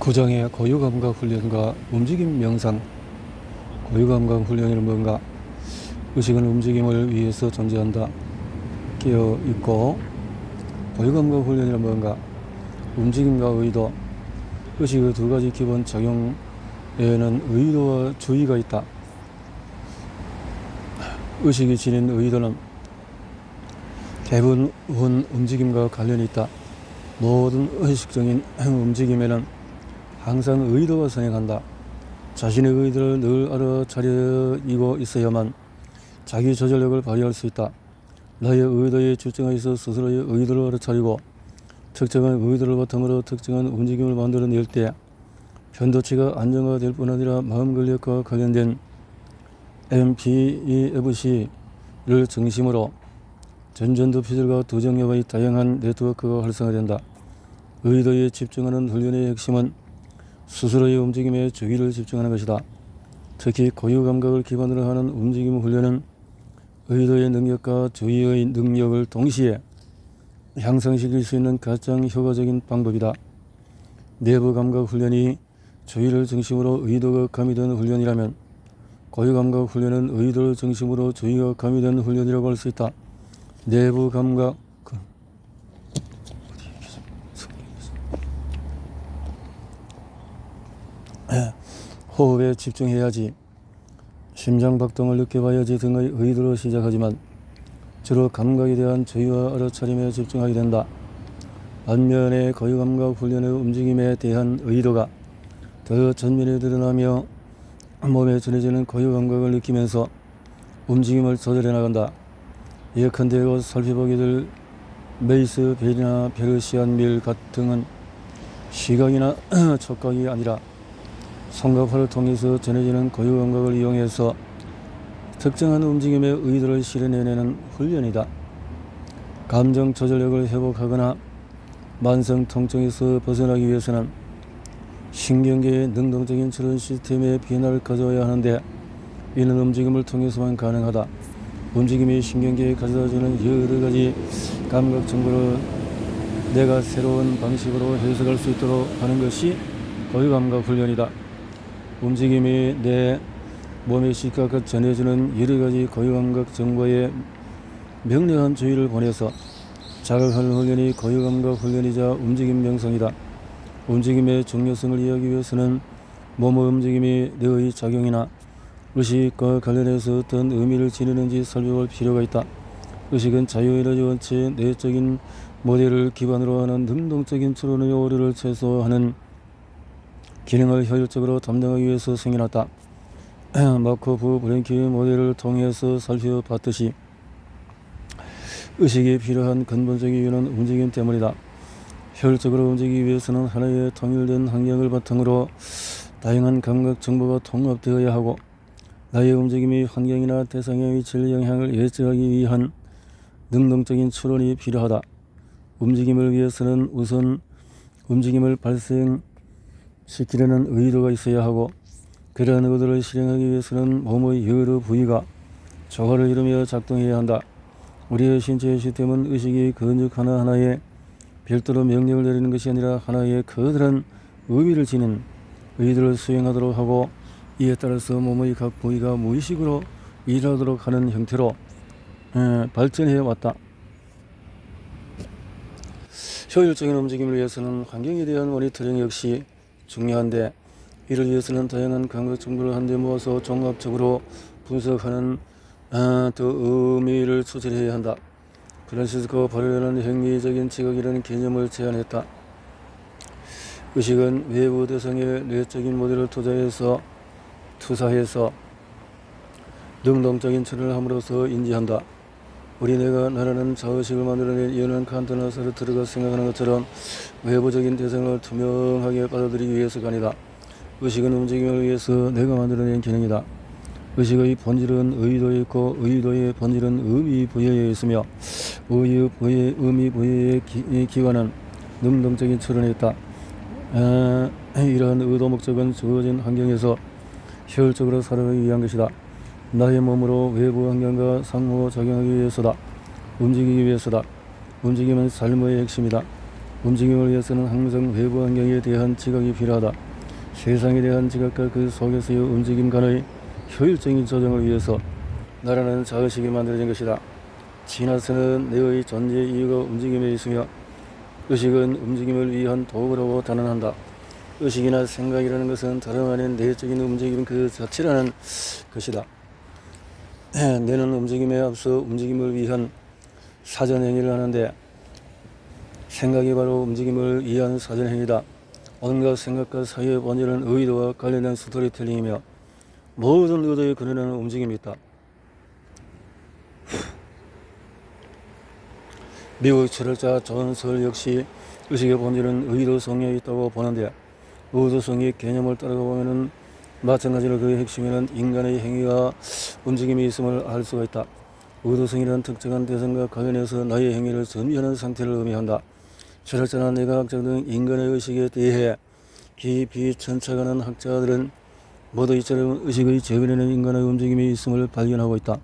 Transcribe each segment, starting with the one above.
구장의 고유감각 훈련과 움직임 명상. 고유감각 훈련이란 뭔가? 의식은 움직임을 위해서 존재한다. 깨어있고. 고유감각 훈련이란 뭔가? 움직임과 의도. 의식의 두 가지 기본 작용에는 의도와 주의가 있다. 의식이 지닌 의도는 대부분 움직임과 관련이 있다. 모든 의식적인 움직임에는 항상 의도가 선행한다. 자신의 의도를 늘 알아차리고 있어야만 자기 조절력을 발휘할 수 있다. 나의 의도에 집중하여서 스스로의 의도를 알아차리고 특정한 의도를 바탕으로 특정한 움직임을 만들어낼 때 편도치가 안정화될 뿐 아니라 마음 근력과 관련된 MPEFC를 중심으로 전전두 피질과 두정엽의 다양한 네트워크가 활성화된다. 의도에 집중하는 훈련의 핵심은 스스로의 움직임에 주의를 집중하는 것이다. 특히 고유감각을 기반으로 하는 움직임 훈련은 의도의 능력과 주의의 능력을 동시에 향상시킬 수 있는 가장 효과적인 방법이다. 내부 감각 훈련이 주의를 중심으로 의도가 가미된 훈련이라면 고유감각 훈련은 의도를 중심으로 주의가 가미된 훈련이라고 할 수 있다. 내부 감각 호흡에 집중해야지, 심장박동을 느껴봐야지 등의 의도로 시작하지만 주로 감각에 대한 주의와 알아차림에 집중하게 된다. 반면에 고유감각 훈련의 움직임에 대한 의도가 더 전면에 드러나며 몸에 전해지는 고유감각을 느끼면서 움직임을 조절해 나간다. 예컨대 곧 살펴보게 될 메이스 벨이나 페르시안 밀 등은 시각이나 촉각이 아니라 손과 팔을 통해서 전해지는 고유감각을 이용해서 특정한 움직임의 의도를 실현해내는 훈련이다. 감정 조절력을 회복하거나 만성 통증에서 벗어나기 위해서는 신경계의 능동적인 추론 시스템의 변화를 가져와야 하는데 이는 움직임을 통해서만 가능하다. 움직임이 신경계에 가져다주는 여러가지 감각 정보를 내가 새로운 방식으로 해석할 수 있도록 하는 것이 고유감각 훈련이다. 움직임이 내 몸에 시각과 전해주는 여러가지 고유감각 정보에 명료한 주의를 보내서 자각하는 훈련이 고유감각 훈련이자 움직임 명상이다. 움직임의 중요성을 이해하기 위해서는 몸의 움직임이 뇌의 작용이나 의식과 관련해서 어떤 의미를 지니는지 살펴볼 필요가 있다. 의식은 자유에너지 원체 내적인 모델을 기반으로 하는 능동적인 추론의 오류를 최소화하는 기능을 효율적으로 담당하기 위해서 생겨났다. 마코프 브랭키의 모델을 통해서 살펴봤듯이 의식이 필요한 근본적인 이유는 움직임 때문이다. 효율적으로 움직이기 위해서는 하나의 통일된 환경을 바탕으로 다양한 감각 정보가 통합되어야 하고 나의 움직임이 환경이나 대상에 미칠 영향을 예측하기 위한 능동적인 추론이 필요하다. 움직임을 위해서는 우선 움직임을 발생시키려는 의도가 있어야 하고 그러한 의도를 실행하기 위해서는 몸의 여러 부위가 조화를 이루며 작동해야 한다. 우리의 신체의 시스템은 의식이 근육 하나하나에 별도로 명령을 내리는 것이 아니라 하나의 커다란 의미를 지닌 의도를 수행하도록 하고 이에 따라서 몸의 각 부위가 무의식으로 일하도록 하는 형태로 발전해 왔다. 효율적인 움직임을 위해서는 환경에 대한 모니터링 역시 중요한데 이를 위해서는 다양한 감각 정보를 한데 모아서 종합적으로 분석하는 더 의미를 추출해야 한다. 프란시스코 바르레는 행위적인 지각이라는 개념을 제안했다. 의식은 외부 대상의 내적인 모델을 투사해서 능동적인 처리를 함으로써 인지한다. 우리 뇌가 나라는 자의식을 만들어낸 이유는 칸트나 사르트르가 생각하는 것처럼 외부적인 대상을 투명하게 받아들이기 위해서가 아니다. 의식은 움직임을 위해서 내가 만들어낸 기능이다. 의식의 본질은 의도에 있고 의도의 본질은 의미 부여에 있으며 의미 부여의 기관은 능동적인 추론에 있다. 이러한 의도 목적은 주어진 환경에서 효율적으로 살아가기 위한 것이다. 나의 몸으로 외부 환경과 상호작용하기 위해서다. 움직이기 위해서다. 움직임은 삶의 핵심이다. 움직임을 위해서는 항상 외부 환경에 대한 지각이 필요하다. 세상에 대한 지각과 그 속에서의 움직임 간의 효율적인 조정을 위해서 나라는 자의식이 만들어진 것이다. 지나서는 내의 존재 이유가 움직임에 있으며 의식은 움직임을 위한 도구라고 단언한다. 의식이나 생각이라는 것은 다름 아닌 내적인 움직임 그 자체라는 것이다. 뇌는 움직임에 앞서 움직임을 위한 사전행위를 하는데 생각이 바로 움직임을 위한 사전행위다. 온갖 생각과 사유의 본질은 의도와 관련된 스토리텔링이며 모든 의도의 근원에는 움직임이 있다. 미국 철학자 존 설 역시 의식의 본질은 의도성에 있다고 보는데 의도성의 개념을 따라가 보면은 마찬가지로 그 핵심에는 인간의 행위와 움직임이 있음을 알 수가 있다. 의도성이라는 특정한 대상과 관련해서 나의 행위를 전비하는 상태를 의미한다. 철학자나 뇌과학자 등 인간의 의식에 대해 깊이 천착하는 학자들은 모두 이처럼 의식의 재변에는 인간의 움직임이 있음을 발견하고 있다.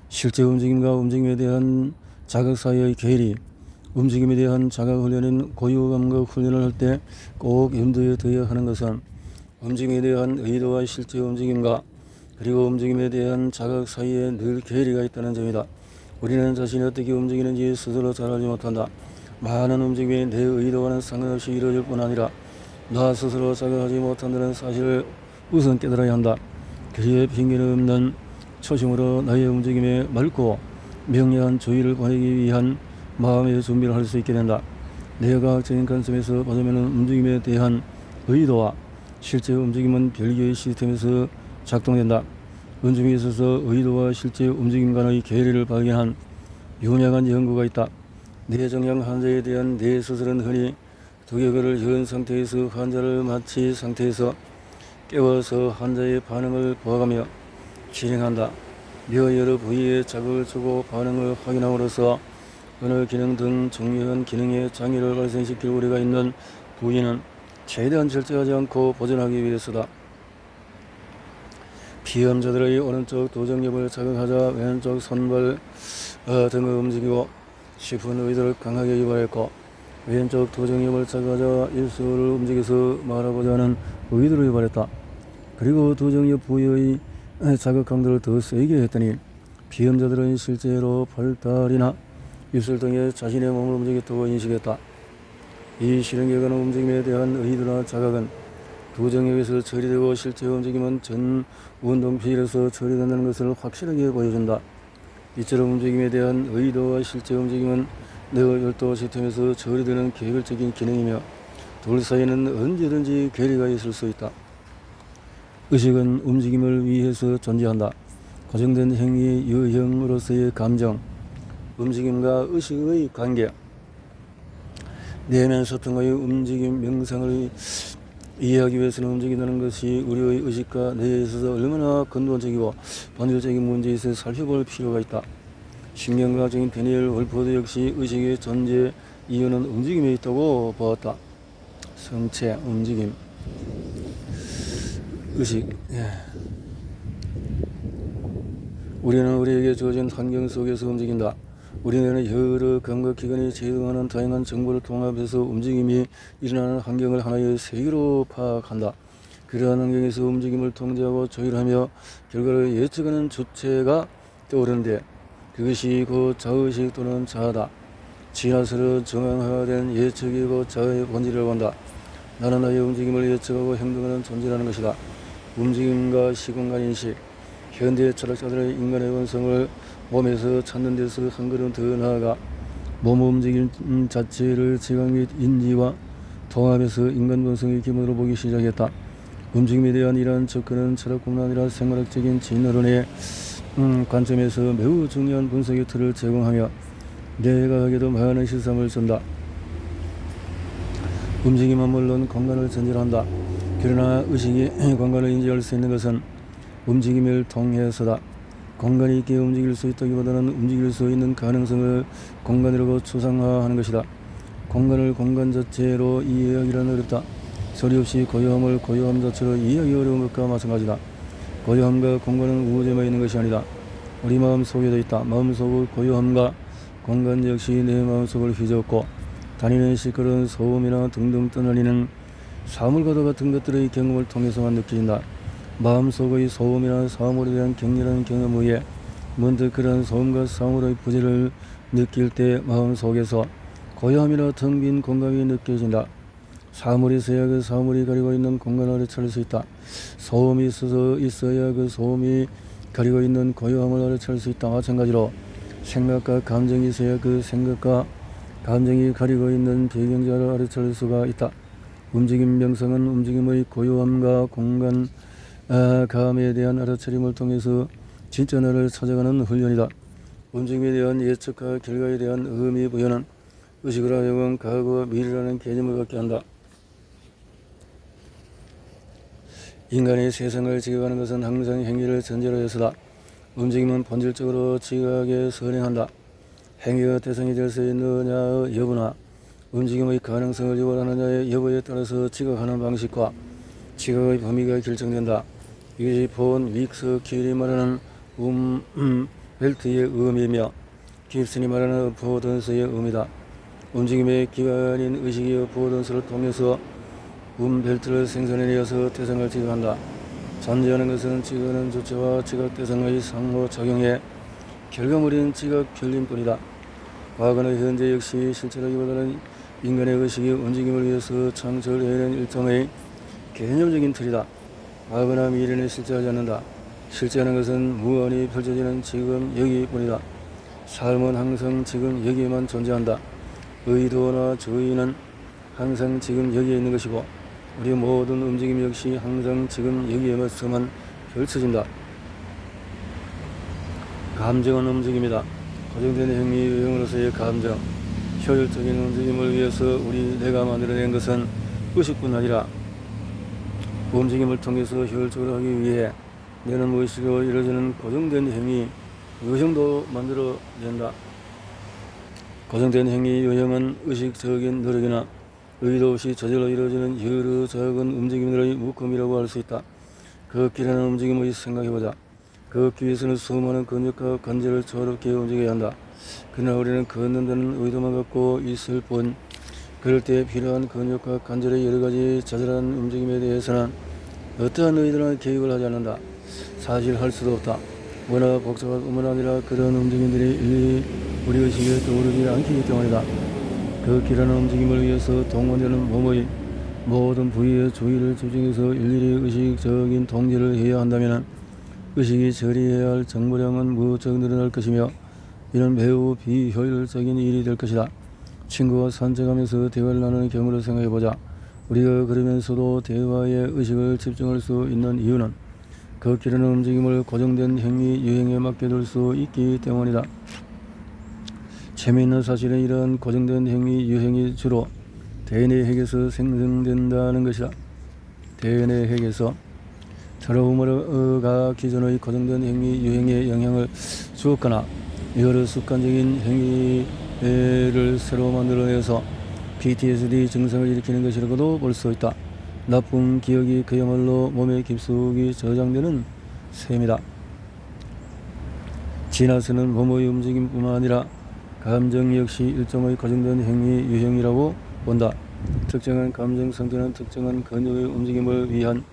실제 움직임과 움직임에 대한 자각 사이의 괴리, 움직임에 대한 자각 훈련인 고유감각 훈련을 할 때 꼭 염두에 둬야 하는 것은 움직임에 대한 의도와 실제 움직임과 그리고 움직임에 대한 자각 사이에 늘 괴리가 있다는 점이다. 우리는 자신이 어떻게 움직이는지 스스로 잘 알지 못한다. 많은 움직임이 내 의도와는 상관없이 이루어질 뿐 아니라 나 스스로 자각하지 못한다는 사실을 우선 깨달아야 한다. 그리에 핑계는 없는 초심으로 나의 움직임에 맑고 명료한 주의를 보내기 위한 마음의 준비를 할 수 있게 된다. 뇌과학적인 관점에서 보자면 움직임에 대한 의도와 실제 움직임은 별개의 시스템에서 작동된다. 움직임에 있어서 의도와 실제 움직임 간의 괴리를 발견한 유명한 연구가 있다. 뇌종양 환자에 대한 뇌수술은 흔히 두개골을 연 상태에서 환자를 마취 상태에서 깨워서 환자의 반응을 보아가며 진행한다. 뇌 여러 부위에 자극을 주고 반응을 확인함으로써 어느 기능 등 중요한 기능에 장애를 발생시킬 우려가 있는 부위는 최대한 절제하지 않고 보존하기 위해서다. 피험자들의 오른쪽 도정엽을 자극하자 왼쪽 손발 등을 움직이고 싶은 의도를 강하게 유발했고 왼쪽 도정엽을 자극하자 입술을 움직여서 말하고자 하는 의도를 유발했다. 그리고 도정엽 부위의 자극 강도를 더 세게 했더니 피험자들은 실제로 팔다리나 입술 등에 자신의 몸을 움직였다고 인식했다. 이 실험 결과는 움직임에 대한 의도나 자각은 도정엽에서 처리되고 실제 움직임은 전 운동피질에서 처리된다는 것을 확실하게 보여준다. 이처럼 움직임에 대한 의도와 실제 움직임은 뇌혈도 시스템에서 처리되는 개별적인 기능이며 둘 사이에는 언제든지 괴리가 있을 수 있다. 의식은 움직임을 위해서 존재한다. 고정된 행위의 유형으로서의 감정, 움직임과 의식의 관계, 내면 소통의 움직임 명상을 이해하기 위해서는 움직인다는 것이 우리의 의식과 뇌에 있어서 얼마나 근본적이고 본질적인 문제에서 살펴볼 필요가 있다. 신경과학적인 데니엘 월포드 역시 의식의 존재 이유는 움직임에 있다고 보았다. 성체, 움직임, 의식. 우리는 우리에게 주어진 환경 속에서 움직인다. 우리는 여러 감각기관이 제공하는 다양한 정보를 통합해서 움직임이 일어나는 환경을 하나의 세계로 파악한다. 그러한 환경에서 움직임을 통제하고 조율하며 결과를 예측하는 주체가 떠오르는데 그것이 곧 자의식 또는 자아다. 지나서로 정황화된 예측이고 자아의 본질을 본다. 나는 나의 움직임을 예측하고 행동하는 존재라는 것이다. 움직임과 시공간 인식, 현대 철학자들의 인간의 원성을 몸에서 찾는 데서 한 걸음 더 나아가 몸 움직임 자체를 지각 및 인지와 통합해서 인간 본성의 기본으로 보기 시작했다. 움직임에 대한 이러한 접근은 철학뿐만 아니라 생물학적인 진화론의 관점에서 매우 중요한 분석의 틀을 제공하며 뇌과학에도 많은 실감을 준다. 움직임은 물론 공간을 전제한다. 그러나 의식이 공간을 인지할 수 있는 것은 움직임을 통해서다. 공간이 있게 움직일 수 있다기보다는 움직일 수 있는 가능성을 공간이라고 추상화하는 것이다. 공간을 공간 자체로 이해하기란 어렵다. 소리 없이 고요함을 고요함 자체로 이해하기 어려운 것과 마찬가지다. 고요함과 공간은 우주에만 있는 것이 아니다. 우리 마음 속에도 있다. 마음속의 고요함과 공간 역시 내 마음속을 휘저었고 다니는 시끄러운 소음이나 등등 떠날리는 사물과도 같은 것들의 경험을 통해서만 느껴진다. 마음속의 소음이나 사물에 대한 격렬한 경험에 의해 문득 그런 소음과 사물의 부재를 느낄 때 마음속에서 고요함이나 텅 빈 공간이 느껴진다. 사물이 있어야 그 사물이 가리고 있는 공간을 찾을 수 있다. 소음이 있어야 그 소음이 가리고 있는 고요함을 알아차릴 수 있다. 마찬가지로 생각과 감정이 있어야 그 생각과 감정이 가리고 있는 배경자를 알아차릴 수가 있다. 움직임 명상은 움직임의 고요함과 공간 감에 대한 알아차림을 통해서 진짜 나를 찾아가는 훈련이다. 움직임에 대한 예측과 결과에 대한 의미 부여는 의식을 하여금 과거와 미래라는 개념을 갖게 한다. 인간이 세상을 지켜가는 것은 항상 행위를 전제로 해서다. 움직임은 본질적으로 지각에 선행한다. 행위가 대상이 될 수 있느냐의 여부나 움직임의 가능성을 유발하느냐의 여부에 따라서 지각하는 방식과 지각의 범위가 결정된다. 이것이 본 윅스 킬이 말하는 벨트의 의미이며 깁슨이 말하는 어포던스의 의미다. 움직임의 기반인 의식이 어포던스를 통해서 벨트를 생산해내어서 대상을 지각한다. 존재하는 것은 지각하는 주체와 지각 대상의 상호작용에 결과물인 지각 편림뿐이다. 과거나 현재 역시 실체라기보다는 인간의 의식이 움직임을 위해서 창설해낸 일종의 개념적인 틀이다. 과거나 미래는 실제하지 않는다. 실제하는 것은 무한히 펼쳐지는 지금 여기뿐이다. 삶은 항상 지금 여기에만 존재한다. 의도나 주의는 항상 지금 여기에 있는 것이고 우리 모든 움직임 역시 항상 지금 여기에서만 펼쳐진다. 감정은 움직임이다. 고정된 행위 유형으로서의 감정, 효율적인 움직임을 위해서 내가 만들어낸 것은 의식뿐 아니라 움직임을 통해서 효율적으로 하기 위해 내는 무의식으로 이루어지는 고정된 행위 유형도 만들어낸다. 고정된 행위 유형은 의식적인 노력이나 의도 없이 저절로 이루어지는 여러 작은 움직임들의 묶음이라고 할 수 있다. 걷기라는 움직임을 생각해보자. 걷기 위해서는 수많은 근육과 관절을 조롭게 움직여야 한다. 그러나 우리는 걷는다는 의도만 갖고 있을 뿐 그럴 때 필요한 근육과 관절의 여러가지 자잘한 움직임에 대해서는 어떠한 의도나 계획을 하지 않는다. 사실 할 수도 없다. 워낙 복잡한 뿐만 아니라 그런 움직임들이 일일이 우리 의식에 떠오르지 않기 때문이다. 걷기라는 움직임을 위해서 동원되는 몸의 모든 부위에 주의를 집중해서 일일이 의식적인 통제를 해야 한다면 의식이 처리해야 할 정보량은 무척 늘어날 것이며 이는 매우 비효율적인 일이 될 것이다. 친구와 산책하면서 대화를 나누는 경우를 생각해보자. 우리가 그러면서도 대화에 의식을 집중할 수 있는 이유는 걷기라는 움직임을 고정된 행위 유행에 맡겨둘 수 있기 때문이다. 재미있는 사실은 이러한 고정된 행위 유행이 주로 대뇌핵에서 생성된다는 것이다. 대뇌핵에서 트라우마가 기존의 고정된 행위 유행에 영향을 주었거나 여러 습관적인 행위를 새로 만들어내서 PTSD 증상을 일으키는 것이라고도 볼 수 있다. 나쁜 기억이 그야말로 몸에 깊숙이 저장되는 셈이다. 지나서는 몸의 움직임뿐만 아니라 감정 역시 일종의 고정된 행위 유형이라고 본다. 특정한 감정 상태는 특정한 근육의 움직임을 위한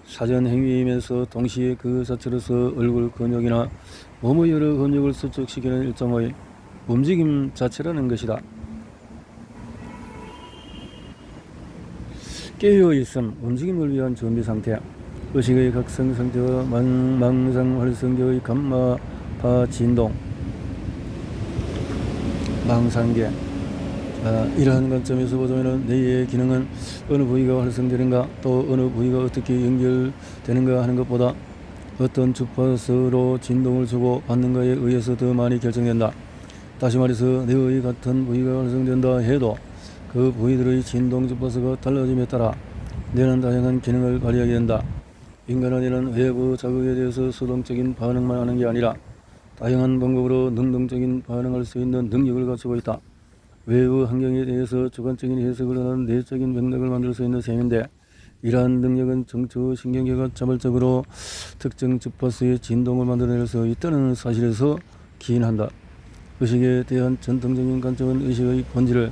사전 행위이면서 동시에 그 자체로서 얼굴 근육이나 몸의 여러 근육을 수축시키는 일종의 움직임 자체라는 것이다. 깨어있음, 움직임을 위한 준비 상태, 의식의 각성 상태와 망상 활성계의 감마파 진동, 망상계. 이러한 관점에서 보자면 뇌의 기능은 어느 부위가 활성되는가 또 어느 부위가 어떻게 연결되는가 하는 것보다 어떤 주파수로 진동을 주고 받는가에 의해서 더 많이 결정된다. 다시 말해서 뇌의 같은 부위가 활성된다 해도 그 부위들의 진동 주파수가 달라짐에 따라 뇌는 다양한 기능을 발휘하게 된다. 인간은 이런 외부 자극에 대해서 수동적인 반응만 하는 게 아니라 다양한 방법으로 능동적인 반응할 수 있는 능력을 갖추고 있다. 외부 환경에 대해서 주관적인 해석을 하는 내적인 맥락을 만들 수 있는 셈인데 이러한 능력은 정추신경계가 자발적으로 특정 주파수의 진동을 만들어낼 수 있다는 사실에서 기인한다. 의식에 대한 전통적인 관점은 의식의 본질을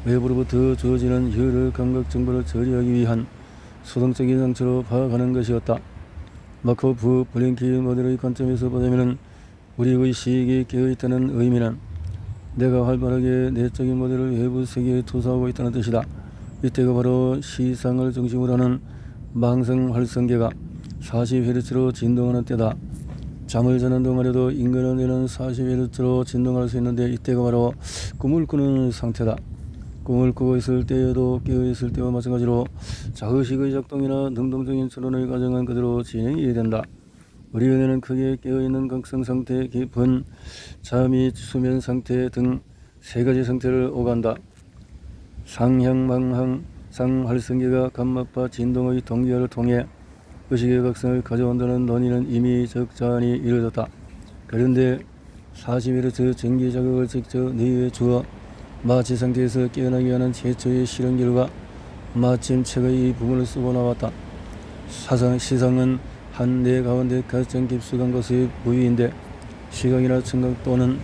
외부로부터 주어지는 혈의 감각 정보를 처리하기 위한 수동적인 장치로 파악하는 것이었다. 마코프 블랭키 모델의 관점에서 보자면 우리의 시익이 깨어있다는 의미는 내가 활발하게 내적인 모델을 외부 세계에 투사하고 있다는 뜻이다. 이때가 바로 시상을 중심으로 하는 망성 활성계가 40Hz로 진동하는 때다. 잠을 자는 동안에도 인간은 뇌는 40Hz로 진동할 수 있는데 이때가 바로 꿈을 꾸는 상태다. 꿈을 꾸고 있을 때에도 깨어있을 때와 마찬가지로 자의식의 작동이나 능동적인 전환의 과정은 그대로 진행이 된다. 우리의 뇌는 크게 깨어있는 각성 상태, 깊은 잠 및 수면 상태 등 세 가지 상태를 오간다. 상향, 망향, 상활성계가 감마파 진동의 동기화를 통해 의식의 각성을 가져온다는 논의는 이미 적잖이 이루어졌다. 그런데 40Hz 전기 자극을 직접 뇌에 주어 마취 상태에서 깨어나게 하는 최초의 실험 결과 마침 책의 이 부분을 쓰고 나왔다. 시상은 한 뇌 가운데 가장 깊숙한 곳의 부위인데 시각이나 청각 또는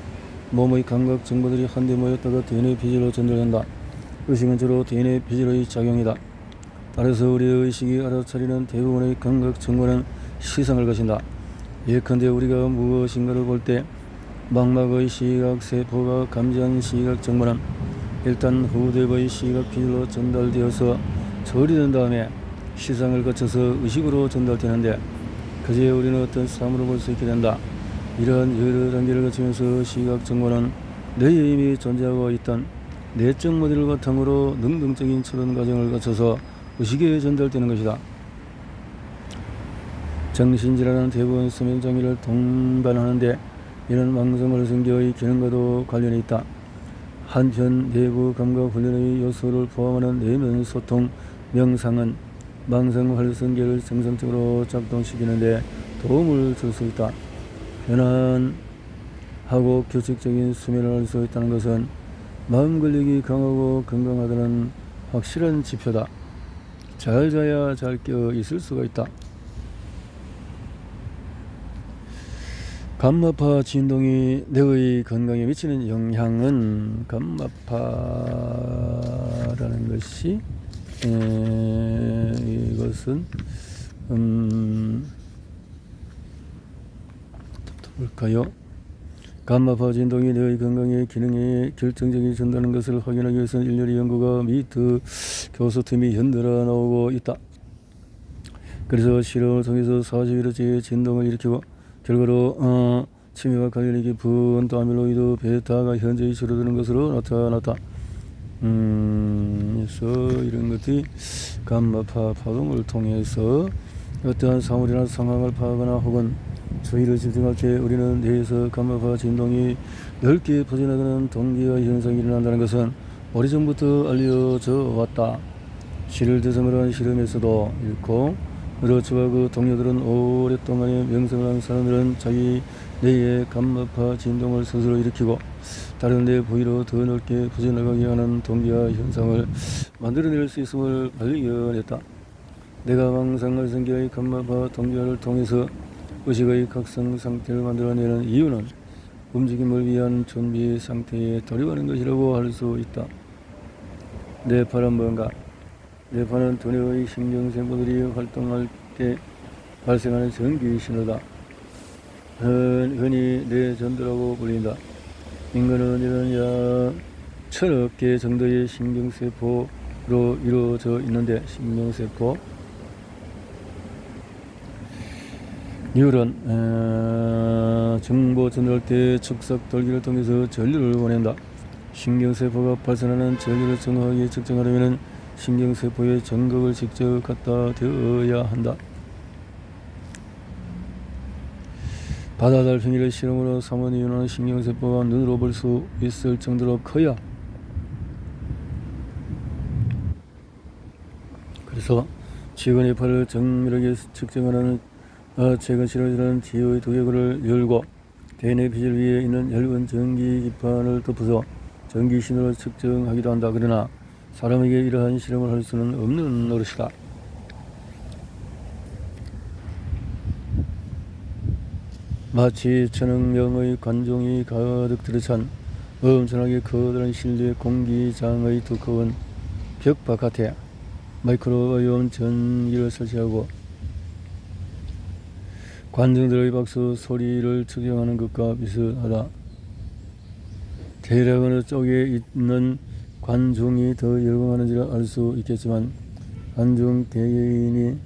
몸의 감각 정보들이 한데 모였다가 대뇌 피질로 전달된다. 의식은 주로 대뇌 피질의 작용이다. 따라서 우리의 의식이 알아차리는 대부분의 감각 정보는 시상을 것인다. 예컨대 우리가 무엇인가를 볼 때 망막의 시각세포가 감지한 시각 정보는 일단 후대의 시각 피질로 전달되어서 처리된 다음에 시상을 거쳐서 의식으로 전달되는데 그제 우리는 어떤 사물을 볼 수 있게 된다. 이러한 여러 단계를 거치면서 시각 정보는 뇌에 이미 존재하고 있던 내적 모델을 바탕으로 능동적인 처론 과정을 거쳐서 의식에 전달되는 것이다. 정신질환은 대부분 수면장애를 동반하는데 이런 망성활성계의 기능과도 관련이 있다. 한편 내부 감각 훈련의 요소를 포함하는 내면 소통, 명상은 망성활성계를 정상적으로 작동시키는데 도움을 줄 수 있다. 편안하고 규칙적인 수면을 할 수 있다는 것은 마음 근력이 강하고 건강하다는 확실한 지표다. 잘 자야 잘 깨어 있을 수가 있다. 감마파 진동이 뇌의 건강에 미치는 영향은 감마파라는 것이 이것은 볼까요? 감마파 진동이 뇌의 건강에 기능에 결정적인 전다는 것을 확인하기 위해서는 일련의 연구가 및 교수팀이 연달아 나오고 있다. 그래서 실험을 통해서 40Hz의 진동을 일으키고 결과로 치매와 관련이 깊은 또 아밀로이드 베타가 현저히 줄어드는 것으로 나타났다. 그래서 이런 것들이 감마파 파동을 통해서 어떠한 사물이나 상황을 파악하나 혹은 주의를 집중할 때 우리는 뇌에서 감마파 진동이 넓게 퍼져나가는 동기와 현상이 일어난다는 것은 오래전부터 알려져 왔다. 시를 대상으로 한 실험에서도 이렇고 로츠와 그 동료들은 오랫동안의 명상을 한 사람들은 자기 뇌의 감마파 진동을 스스로 일으키고 다른 뇌 부위로 더 넓게 퍼져나가게 하는 동기화 현상을 만들어낼 수 있음을 발견했다. 내가 망상활성계의 감마파 동기화를 통해서 의식의 각성 상태를 만들어내는 이유는 움직임을 위한 준비 상태에 돌입하는 것이라고 할 수 있다. 뇌파는 뭔가? 뇌파는 두뇌의 신경세포들이 활동할 때 발생하는 전기 신호다. 흔히 뇌전도라고 불린다. 인간은 이런 약 1000억 개 정도의 신경세포로 이루어져 있는데 신경세포 뉴런 정보 전달 때 축삭 돌기를 통해서 전류를 보낸다. 신경세포가 발생하는 전류를 정확하게 측정하려면 신경세포의 정극을 직접 갖다 대어야 한다. 바다달팽이를 실험으로 삼은 이유는 신경세포가 눈으로 볼 수 있을 정도로 커야 그래서 최근의 팔을 정밀하게 측정하는 최근 실험에서는 지의 두개골을 열고 대뇌 피질 위에 있는 얇은 전기 기판을 덮어서 전기 신호를 측정하기도 한다. 그러나 사람에게 이러한 실험을 할 수는 없는 노릇이다. 마치 1000억 명의 관종이 가득 들어찬 엄청나게 커다란 실내 공기장의 두꺼운 벽 바깥에 마이크로웨이브 전기를 설치하고 관중들의 박수 소리를 측정하는 것과 비슷하다. 대략 어느 쪽에 있는 관중이 더 열광하는지를 알 수 있겠지만 관중 대개인이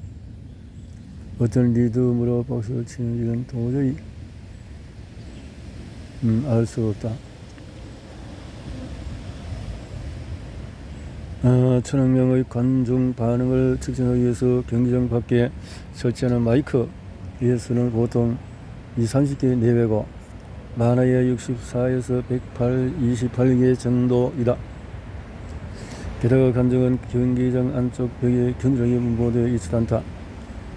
어떤 리듬으로 박수를 치는지는 도저히 알 수 없다. 천억 명의 관중 반응을 측정하기 위해서 경기장 밖에 설치하는 마이크의 수는 보통 20-30개 내외고 많아야 64에서 128개 정도이다. 게다가 관중은 경기장 안쪽 벽에 균일하게 분포되어 있지도 않다.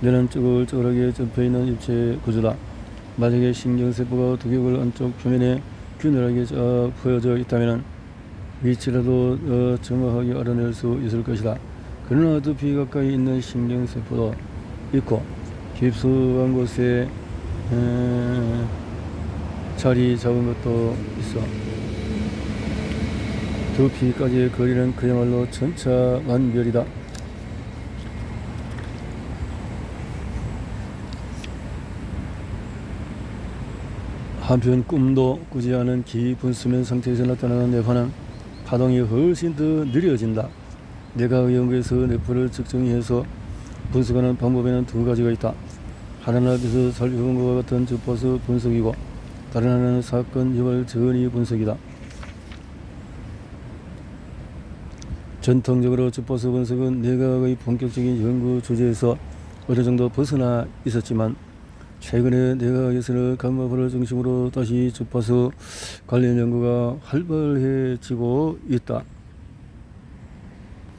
뇌는 쭈글쭈글하게 접혀있는 입체 구조다. 만약에 신경세포가 두개골 안쪽 표면에 균일하게 퍼져 있다면 위치라도 정확하게 알아낼 수 있을 것이다. 그러나 두피 가까이 있는 신경세포도 있고 깊숙한 곳에 자리 잡은 것도 있어. 두피까지의 거리는 그야말로 천차만별이다. 한편 꿈도 꾸지 않은 깊은 수면 상태에서 나타나는 뇌파는 파동이 훨씬 더 느려진다. 뇌과학 연구에서 뇌파를 측정해서 분석하는 방법에는 두 가지가 있다. 하나는 앞에서 살펴본 것과 같은 주파수 분석이고 다른 하나는 사건 유발 전이 분석이다. 전통적으로 주파수 분석은 뇌과학의 본격적인 연구 주제에서 어느 정도 벗어나 있었지만 최근에 뇌과학에서는 감마포를 중심으로 다시 주파수 관련 연구가 활발해지고 있다.